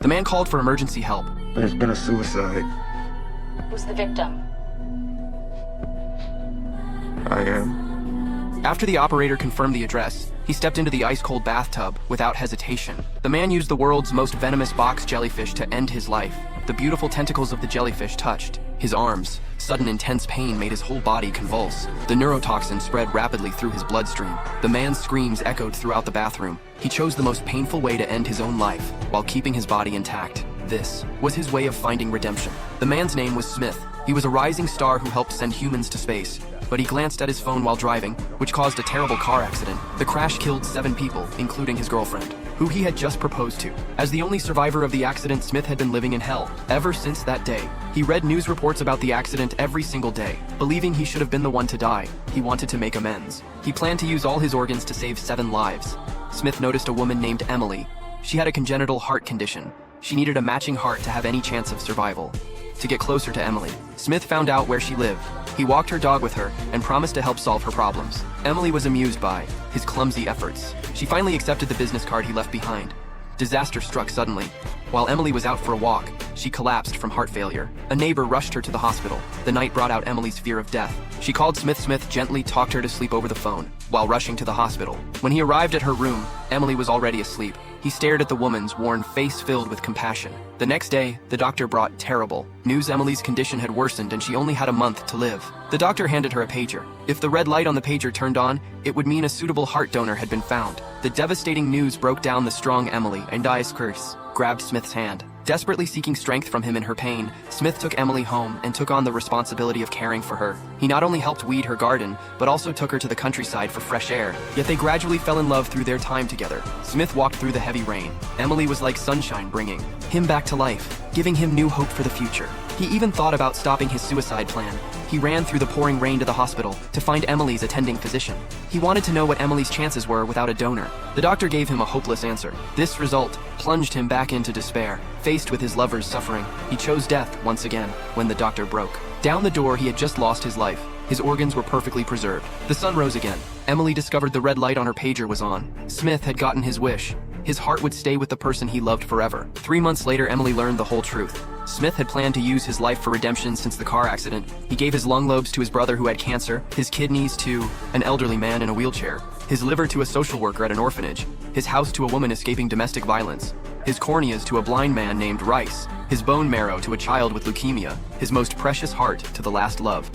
The man called for emergency help. There's been a suicide. Who's the victim? I am. After the operator confirmed the address, he stepped into the ice-cold bathtub without hesitation. The man used the world's most venomous box jellyfish to end his life. The beautiful tentacles of the jellyfish touched his arms. Sudden intense pain made his whole body convulse. The neurotoxin spread rapidly through his bloodstream. The man's screams echoed throughout the bathroom. He chose the most painful way to end his own life, while keeping his body intact. This was his way of finding redemption. The man's name was Smith. He was a rising star who helped send humans to space. But he glanced at his phone while driving, which caused a terrible car accident. The crash killed 7 people, including his girlfriend, who he had just proposed to. As the only survivor of the accident, Smith had been living in hell ever since that day. He read news reports about the accident every single day. Believing he should have been the one to die, he wanted to make amends. He planned to use all his organs to save 7 lives. Smith noticed a woman named Emily. She had a congenital heart condition. She needed a matching heart to have any chance of survival. To get closer to Emily, Smith found out where she lived. He walked her dog with her and promised to help solve her problems. Emily was amused by his clumsy efforts. She finally accepted the business card he left behind. Disaster struck suddenly. While Emily was out for a walk, she collapsed from heart failure. A neighbor rushed her to the hospital. The night brought out Emily's fear of death. She called Smith. Smith gently talked her to sleep over the phone while rushing to the hospital. When he arrived at her room, Emily was already asleep. He stared at the woman's worn face filled with compassion. The next day, the doctor brought terrible news. Emily's condition had worsened and she only had a month to live. The doctor handed her a pager. If the red light on the pager turned on, it would mean a suitable heart donor had been found. The devastating news broke down the strong Emily, and Dias Curse grabbed Smith's hand. Desperately seeking strength from him in her pain, Smith took Emily home and took on the responsibility of caring for her. He not only helped weed her garden, but also took her to the countryside for fresh air. Yet they gradually fell in love through their time together. Smith walked through the heavy rain. Emily was like sunshine, bringing him back to life, giving him new hope for the future. He even thought about stopping his suicide plan. He ran through the pouring rain to the hospital to find Emily's attending physician. He wanted to know what Emily's chances were without a donor. The doctor gave him a hopeless answer. This result plunged him back into despair. Faced with his lover's suffering, he chose death once again when the doctor broke down the door. He had just lost his life. His organs were perfectly preserved. The sun rose again. Emily discovered the red light on her pager was on. Smith had gotten his wish. His heart would stay with the person he loved forever. 3 months later, Emily learned the whole truth. Smith had planned to use his life for redemption since the car accident. He gave his lung lobes to his brother who had cancer, his kidneys to an elderly man in a wheelchair, his liver to a social worker at an orphanage, his house to a woman escaping domestic violence, his corneas to a blind man named Rice, his bone marrow to a child with leukemia, his most precious heart to the last love.